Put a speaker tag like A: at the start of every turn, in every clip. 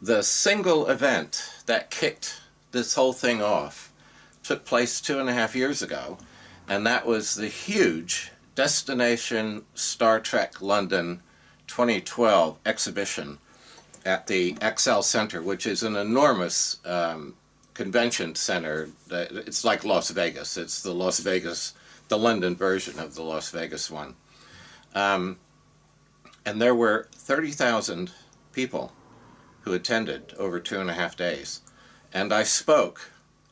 A: The single event that kicked this whole thing off took place 2.5 years ago, and that was the huge Destination Star Trek London 2012 exhibition at the ExCeL Center, which is an enormous convention center. It's like Las Vegas. It's the London version of the Las Vegas one. And there were 30,000 people who attended over 2.5 days. And I spoke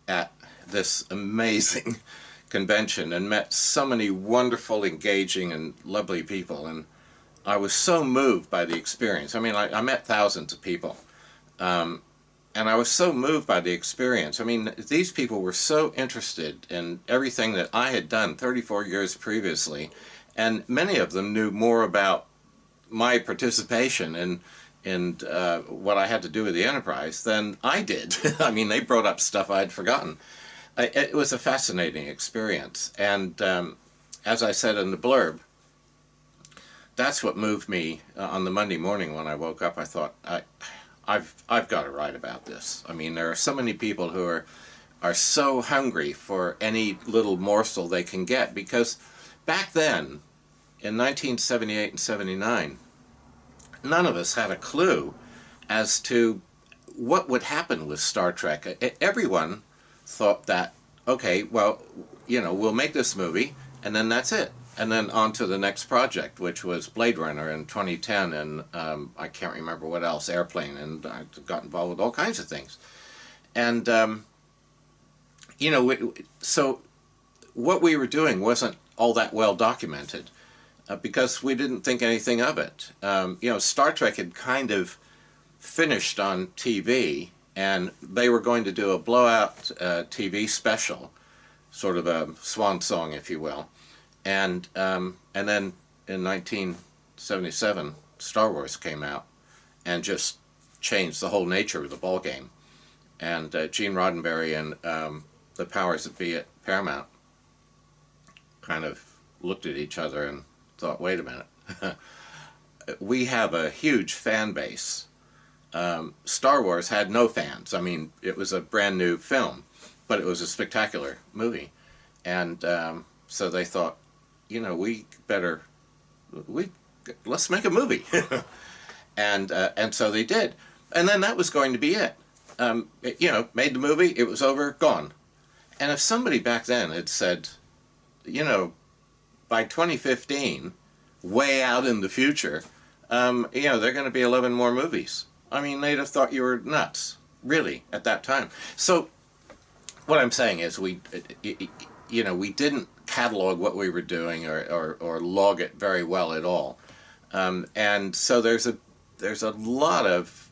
A: at this amazing convention and met so many wonderful, engaging, and lovely people. And I was so moved by the experience. I mean, I met thousands of people. And I was so moved by the experience. I mean, these people were so interested in everything that I had done 34 years previously. And many of them knew more about my participation in what I had to do with the Enterprise than I did. I mean, they brought up stuff I'd forgotten. It was a fascinating experience. And as I said in the blurb, that's what moved me on the Monday morning when I woke up. I thought, I've got to write about this. I mean, there are so many people who are so hungry for any little morsel they can get, because back then, in 1978 and 79, none of us had a clue as to what would happen with Star Trek. Everyone thought that, okay, well, we'll make this movie, and then that's it. And then on to the next project, which was Blade Runner in 2010, and I can't remember what else, Airplane, and I got involved with all kinds of things. And, so what we were doing wasn't all that well documented, because we didn't think anything of it. Star Trek had kind of finished on TV, and they were going to do a blowout TV special, sort of a swan song, if you will. And then in 1977, Star Wars came out and just changed the whole nature of the ballgame. And Gene Roddenberry and the powers that be at Paramount kind of looked at each other and thought, wait a minute, we have a huge fan base. Star Wars had no fans. I mean, it was a brand new film, but it was a spectacular movie. And so they thought, let's make a movie. And so they did. And then that was going to be it. Made the movie, it was over, gone. And if somebody back then had said, by 2015, way out in the future, there are going to be 11 more movies. I mean, they'd have thought you were nuts, really, at that time. So what I'm saying is we didn't catalog what we were doing or log it very well at all. And so there's a lot of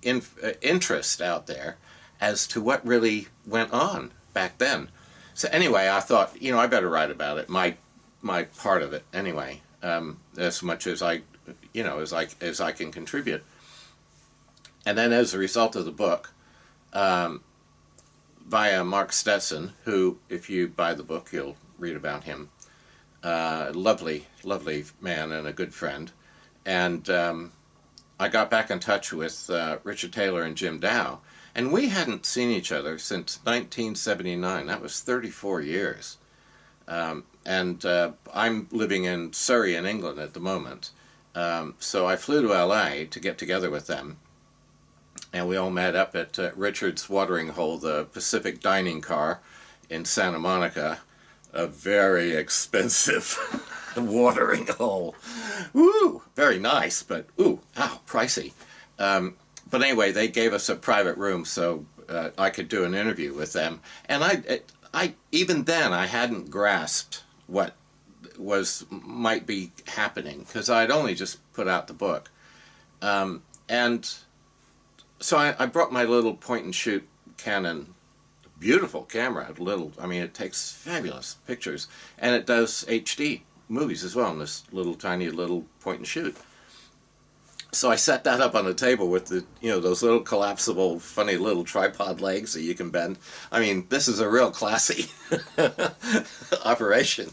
A: interest out there as to what really went on back then. So anyway, I thought, I better write about it, my part of it anyway, as much as I can contribute. And then as a result of the book, via Mark Stetson, who, if you buy the book, you'll read about him. Lovely, lovely man and a good friend. And I got back in touch with Richard Taylor and Jim Dow, and we hadn't seen each other since 1979. That was 34 years. And I'm living in Surrey in England at the moment. So I flew to LA to get together with them. And we all met up at Richard's watering hole, the Pacific Dining Car in Santa Monica. A very expensive watering hole. Woo! Very nice, but pricey. But anyway, they gave us a private room so I could do an interview with them. And I even then I hadn't grasped what might be happening, because I'd only just put out the book. And so I brought my little point-and-shoot Canon, beautiful camera, it takes fabulous pictures, and it does HD movies as well in this tiny little point-and-shoot. So I set that up on the table with those little collapsible, funny little tripod legs that you can bend. I mean, this is a real classy operation.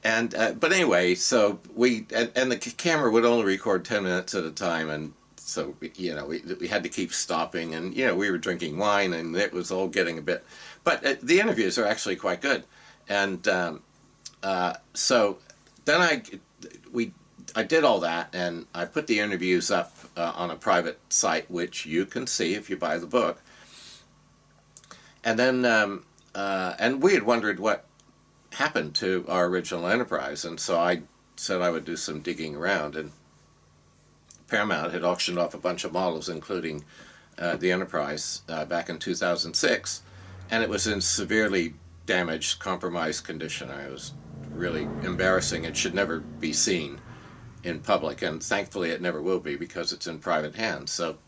A: And but anyway, so and the camera would only record 10 minutes at a time, and so we had to keep stopping, and we were drinking wine, and it was all getting a bit. But the interviews are actually quite good, and so then I did all that, and I put the interviews up on a private site, which you can see if you buy the book. And then and we had wondered what happened to our original Enterprise, and so I said I would do some digging around, and Paramount had auctioned off a bunch of models, including the Enterprise, back in 2006, and it was in severely damaged, compromised condition. It was really embarrassing. It should never be seen in public, and thankfully it never will be because it's in private hands, so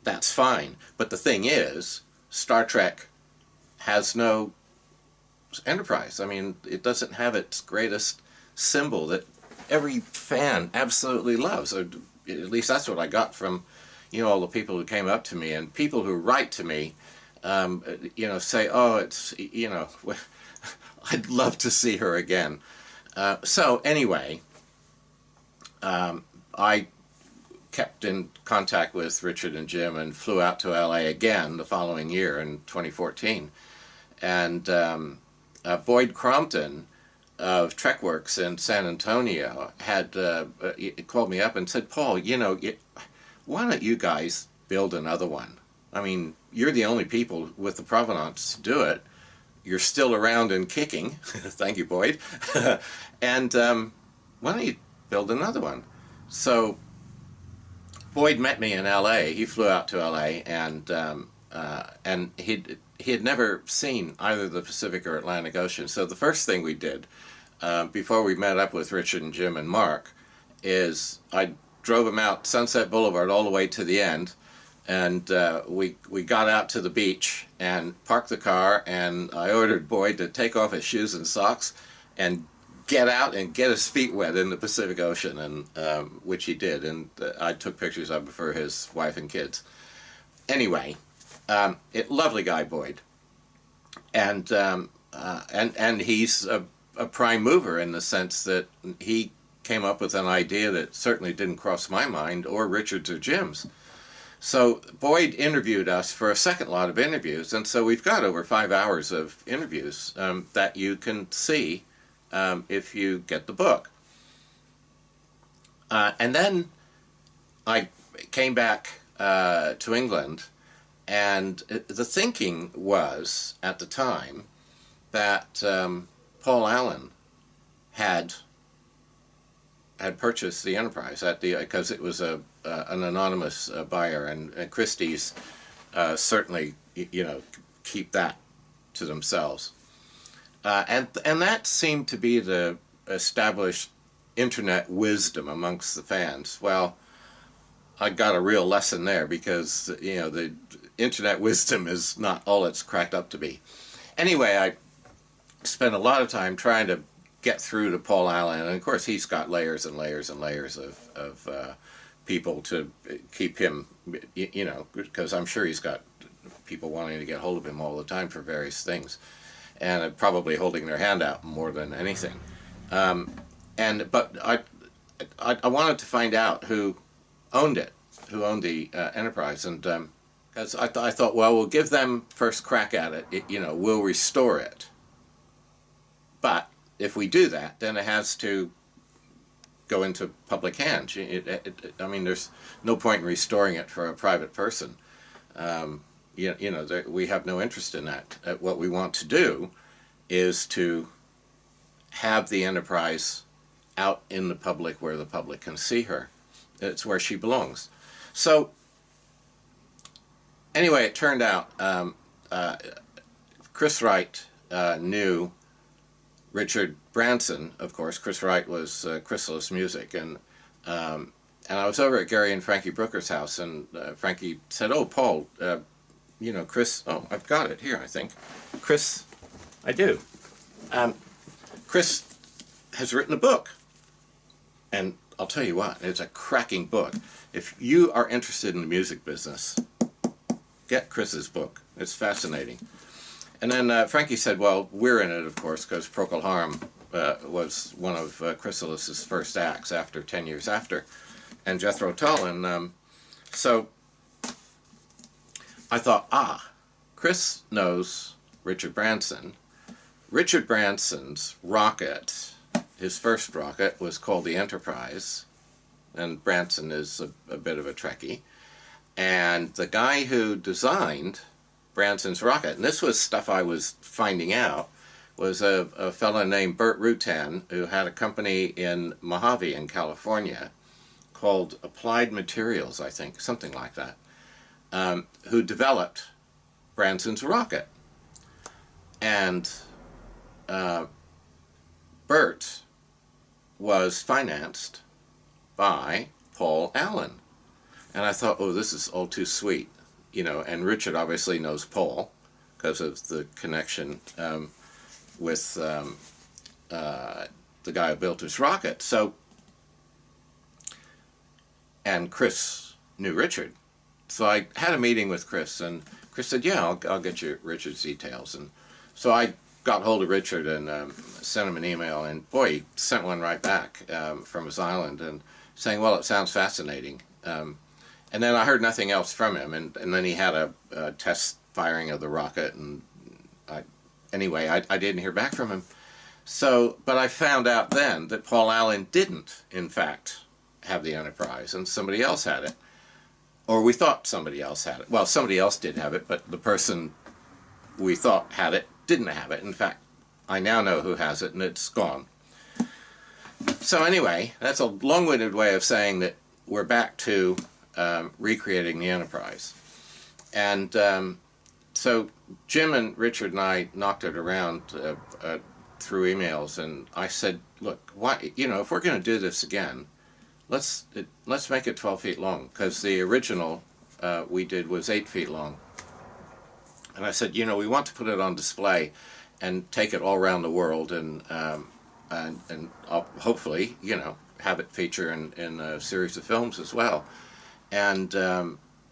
A: that's fine. But the thing is, Star Trek has no Enterprise. I mean, it doesn't have its greatest symbol that every fan absolutely loves. Or at least that's what I got from, all the people who came up to me, and people who write to me, say, oh, it's, I'd love to see her again. So anyway, I kept in contact with Richard and Jim and flew out to LA again the following year in 2014. And Boyd Crompton of TrekWorks in San Antonio had called me up and said, Paul, why don't you guys build another one? I mean, you're the only people with the provenance to do it. You're still around and kicking. Thank you, Boyd. And why don't you build another one? So Boyd met me in L.A. He flew out to L.A. and he had never seen either the Pacific or Atlantic Ocean. So the first thing we did before we met up with Richard and Jim and Mark is I drove him out Sunset Boulevard all the way to the end, and we got out to the beach and parked the car, and I ordered Boyd to take off his shoes and socks and get out and get his feet wet in the Pacific Ocean, and which he did, and I took pictures of him for his wife and kids. Anyway, lovely guy, Boyd, and he's a prime mover in the sense that he came up with an idea that certainly didn't cross my mind or Richard's or Jim's. So Boyd interviewed us for a second lot of interviews, and so we've got over 5 hours of interviews that you can see if you get the book. And then I came back to England, and the thinking was, at the time, that Paul Allen had purchased the Enterprise because it was an anonymous buyer, and Christie's certainly keep that to themselves, and that seemed to be the established internet wisdom amongst the fans. Well, I got a real lesson there because the internet wisdom is not all it's cracked up to be. Anyway, I spent a lot of time trying to get through to Paul Allen, and of course he's got layers and layers and layers of people to keep him, because I'm sure he's got people wanting to get hold of him all the time for various things, and probably holding their hand out more than anything. But I wanted to find out who owned it, who owned the Enterprise, and because I thought, well, we'll give them first crack at it. We'll restore it. But if we do that, then it has to go into public hands. I mean, there's no point in restoring it for a private person. We have no interest in that. What we want to do is to have the Enterprise out in the public where the public can see her. It's where she belongs. So anyway, it turned out Chris Wright knew Richard Branson, of course. Chris Wright was Chrysalis Music, and I was over at Gary and Frankie Brooker's house, and Frankie said, "Oh, Paul, Chris." Oh, I've got it here, I think. Chris, I do. Chris has written a book, and I'll tell you what, it's a cracking book. If you are interested in the music business, get Chris's book. It's fascinating. And then Frankie said, well, we're in it, of course, because Procol Harum was one of Chrysalis's first acts 10 years after. And Jethro Tull. And So I thought, Chris knows Richard Branson. Richard Branson's rocket, his first rocket, was called the Enterprise, and Branson is a bit of a Trekkie. And the guy who designed Branson's rocket, and this was stuff I was finding out, was a fellow named Burt Rutan, who had a company in Mojave in California called Applied Materials, I think, something like that, who developed Branson's rocket. And Burt was financed by Paul Allen. And I thought, oh, this is all too sweet, and Richard obviously knows Paul because of the connection with the guy who built his rocket. So, and Chris knew Richard. So I had a meeting with Chris, and Chris said, yeah, I'll get you Richard's details. And so I got hold of Richard and sent him an email, and boy, he sent one right back from his island and saying, well, it sounds fascinating. And then I heard nothing else from him, and then he had a test firing of the rocket, and I didn't hear back from him. So, but I found out then that Paul Allen didn't, in fact, have the Enterprise, and somebody else had it. Or we thought somebody else had it. Well, somebody else did have it, but the person we thought had it didn't have it. In fact, I now know who has it, and it's gone. So anyway, that's a long-winded way of saying that we're back to recreating the Enterprise. And so Jim and Richard and I knocked it around through emails, and I said, look, why, if we're going to do this again, let's make it 12 feet long, because the original we did was 8 feet long. And I said, we want to put it on display and take it all around the world, and I'll hopefully, have it feature in a series of films as well. And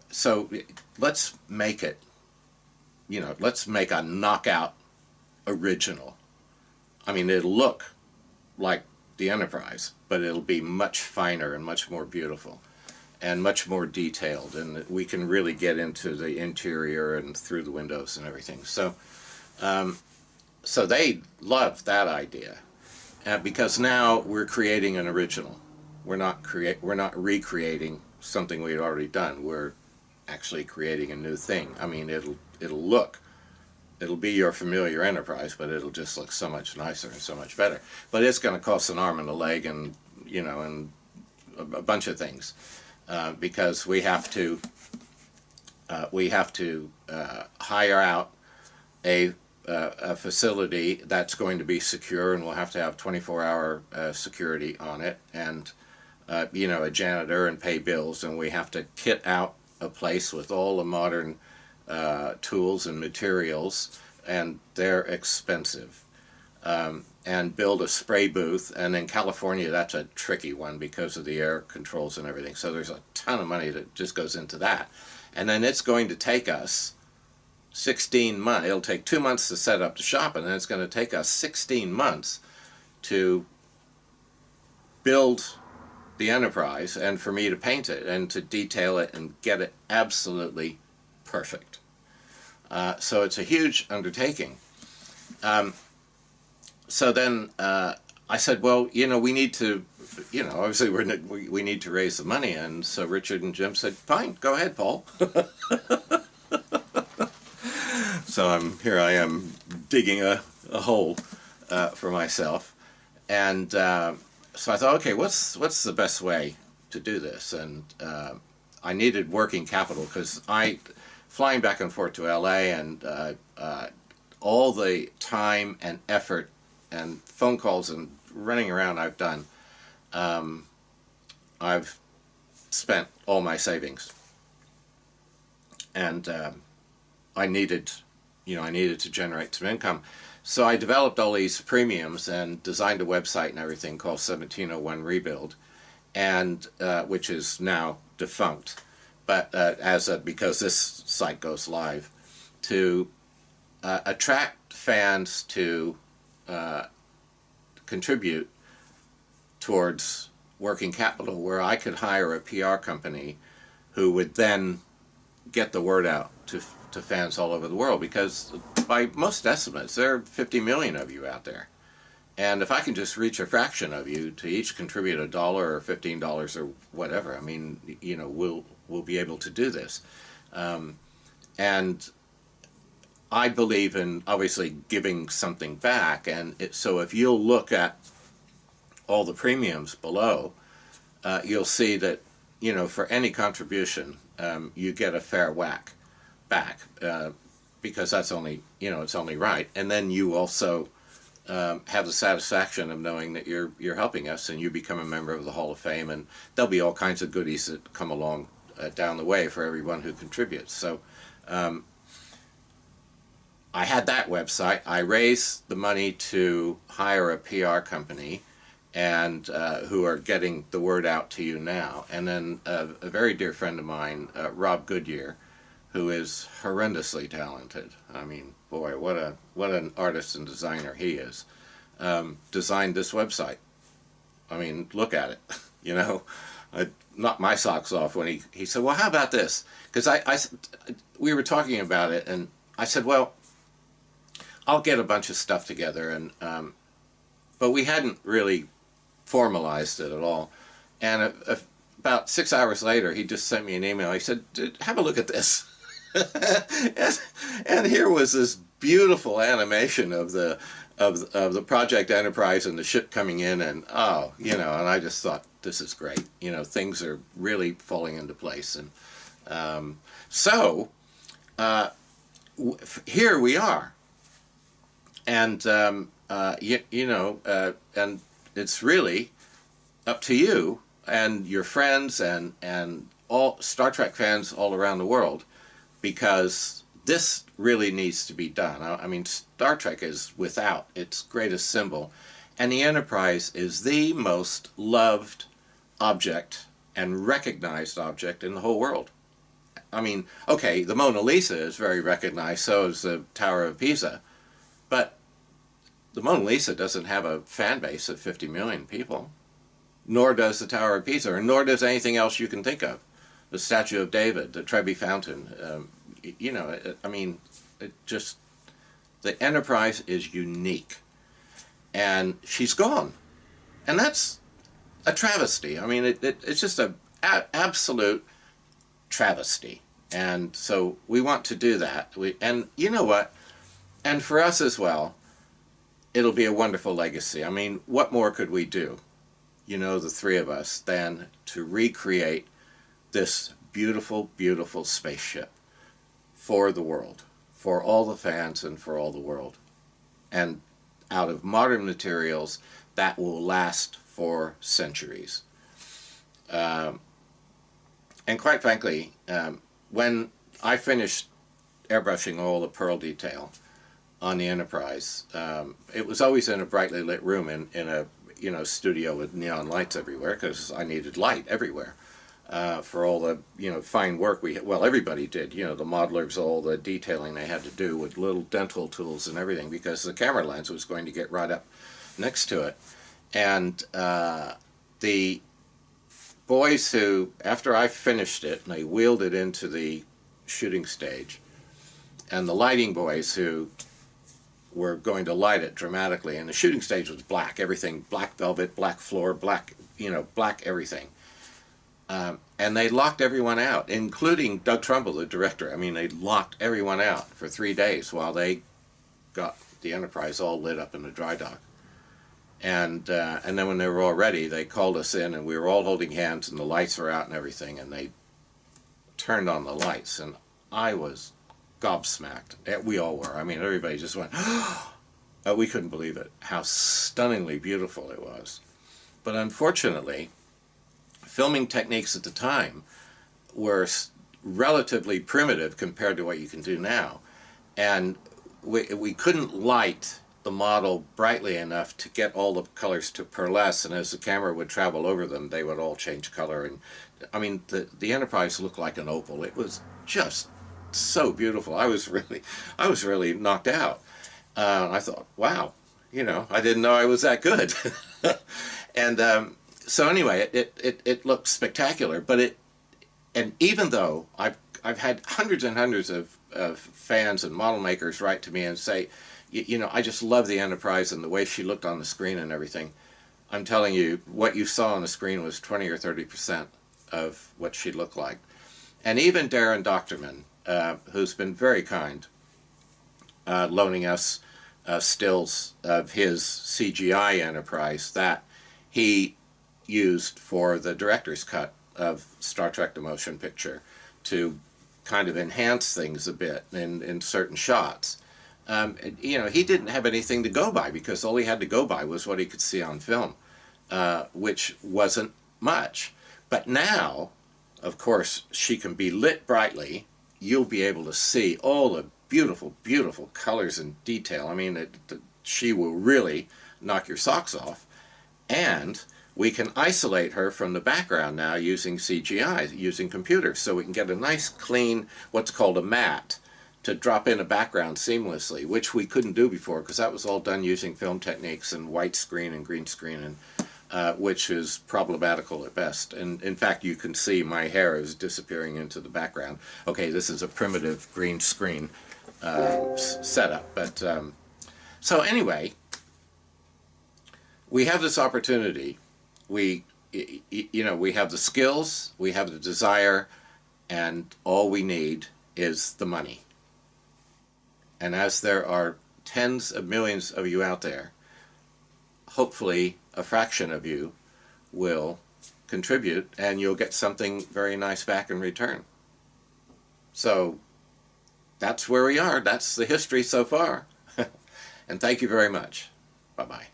A: so let's make it, let's make a knockout original. I mean, it'll look like the Enterprise, but it'll be much finer and much more beautiful and much more detailed, and we can really get into the interior and through the windows and everything. So so they loved that idea, because now we're creating an original. We're not recreating something we had already done. We're actually creating a new thing. I mean, it'll be your familiar Enterprise, but it'll just look so much nicer and so much better. But it's going to cost an arm and a leg, and and a bunch of things, because we have to hire out a facility that's going to be secure, and we'll have to have 24-hour security on it, and a janitor, and pay bills, and we have to kit out a place with all the modern tools and materials, and they're expensive. And build a spray booth, and in California that's a tricky one because of the air controls and everything. So there's a ton of money that just goes into that. And then it's going to take us 16 months. It'll take 2 months to set up the shop, and then it's going to take us 16 months to build the Enterprise, and for me to paint it and to detail it and get it absolutely perfect. So it's a huge undertaking. So then I said, well, we need to, obviously we need to raise the money. And so Richard and Jim said, fine, go ahead, Paul. So here I am digging a hole for myself. And so I thought, okay, what's the best way to do this? And I needed working capital, because flying back and forth to LA, and all the time and effort and phone calls and running around I've done, I've spent all my savings, and I needed to generate some income. So I developed all these premiums and designed a website and everything called 1701 Rebuild, and which is now defunct, but because this site goes live, to attract fans to contribute towards working capital, where I could hire a PR company who would then get the word out to fans all over the world, because by most estimates there are 50 million of you out there, and if I can just reach a fraction of you to each contribute $1 or $15 or whatever, I mean, you know, we'll be able to do this. And I believe in obviously giving something back, and so if you'll look at all the premiums below, you'll see that, you know, for any contribution, you get a fair whack back, because that's only, you know, it's only right. And then you also have the satisfaction of knowing that you're helping us, and you become a member of the Hall of Fame, and there'll be all kinds of goodies that come along down the way for everyone who contributes. So I had that website. I raised the money to hire a PR company, and who are getting the word out to you now. And then a very dear friend of mine, Rob Goodyear, who is horrendously talented. I mean, boy, what an artist and designer he is. Designed this website. I mean, look at it. You know, I knocked my socks off when he said, well, how about this? Because we were talking about it, and I said, well, I'll get a bunch of stuff together, and but we hadn't really formalized it at all. And about 6 hours later, he just sent me an email. He said, have a look at this. and here was this beautiful animation of the Project Enterprise and the ship coming in, and oh, you know, and I just thought, this is great. You know, things are really falling into place. And so here we are. And you know, and it's really up to you and your friends and all Star Trek fans all around the world, because this really needs to be done. I mean, Star Trek is without its greatest symbol, and the Enterprise is the most loved object and recognized object in the whole world. I mean, okay, the Mona Lisa is very recognized, so is the Tower of Pisa, but the Mona Lisa doesn't have a fan base of 50 million people, nor does the Tower of Pisa, or nor does anything else you can think of. The Statue of David, the Trevi Fountain, you know, I mean, the Enterprise is unique. And she's gone. And that's a travesty. I mean, it's just an absolute travesty. And so we want to do that. And you know what? And for us as well, it'll be a wonderful legacy. I mean, what more could we do, you know, the three of us, than to recreate this beautiful, beautiful spaceship for the world, for all the fans and for all the world. And out of modern materials that will last for centuries. And quite frankly, when I finished airbrushing all the pearl detail on the Enterprise, it was always in a brightly lit room in a, you know, studio with neon lights everywhere, because I needed light everywhere for all the, you know, fine work everybody did, you know, the modelers, all the detailing they had to do with little dental tools and everything, because the camera lens was going to get right up next to it. And the boys who, after I finished it, and they wheeled it into the shooting stage, and the lighting boys who were going to light it dramatically, and the shooting stage was black, everything, black velvet, black floor, black, you know, black everything. And they locked everyone out, including Doug Trumbull, the director. I mean, they locked everyone out for 3 days while they got the Enterprise all lit up in the dry dock. And then when they were all ready, they called us in, and we were all holding hands, and the lights were out and everything, and they turned on the lights, and I was gobsmacked. We all were. I mean, everybody just went, we couldn't believe it, how stunningly beautiful it was. But unfortunately, filming techniques at the time were relatively primitive compared to what you can do now. And we couldn't light the model brightly enough to get all the colors to pearlesce, and as the camera would travel over them, they would all change color. And I mean, the Enterprise looked like an opal. It was just so beautiful. I was really knocked out. I thought, wow, you know, I didn't know I was that good. And so anyway, it looked spectacular, but and even though I've had hundreds and hundreds of fans and model makers write to me and say, you know, I just love the Enterprise and the way she looked on the screen and everything. I'm telling you, what you saw on the screen was 20 or 30% of what she looked like. And even Darren Doctorman, who's been very kind, loaning us stills of his CGI Enterprise that he used for the director's cut of Star Trek: The Motion Picture to kind of enhance things a bit in certain shots. You know, he didn't have anything to go by because all he had to go by was what he could see on film, which wasn't much. But now, of course, she can be lit brightly. You'll be able to see all the beautiful, beautiful colors and detail. I mean, she will really knock your socks off. And we can isolate her from the background now using CGI, using computers, so we can get a nice, clean, what's called a matte, to drop in a background seamlessly, which we couldn't do before because that was all done using film techniques and white screen and green screen, and which is problematical at best. And in fact, you can see my hair is disappearing into the background. Okay, this is a primitive green screen setup. But so anyway, we have this opportunity. We have the skills, we have the desire, and all we need is the money. And as there are tens of millions of you out there, hopefully a fraction of you will contribute and you'll get something very nice back in return. So that's where we are. That's the history so far. And thank you very much. Bye-bye.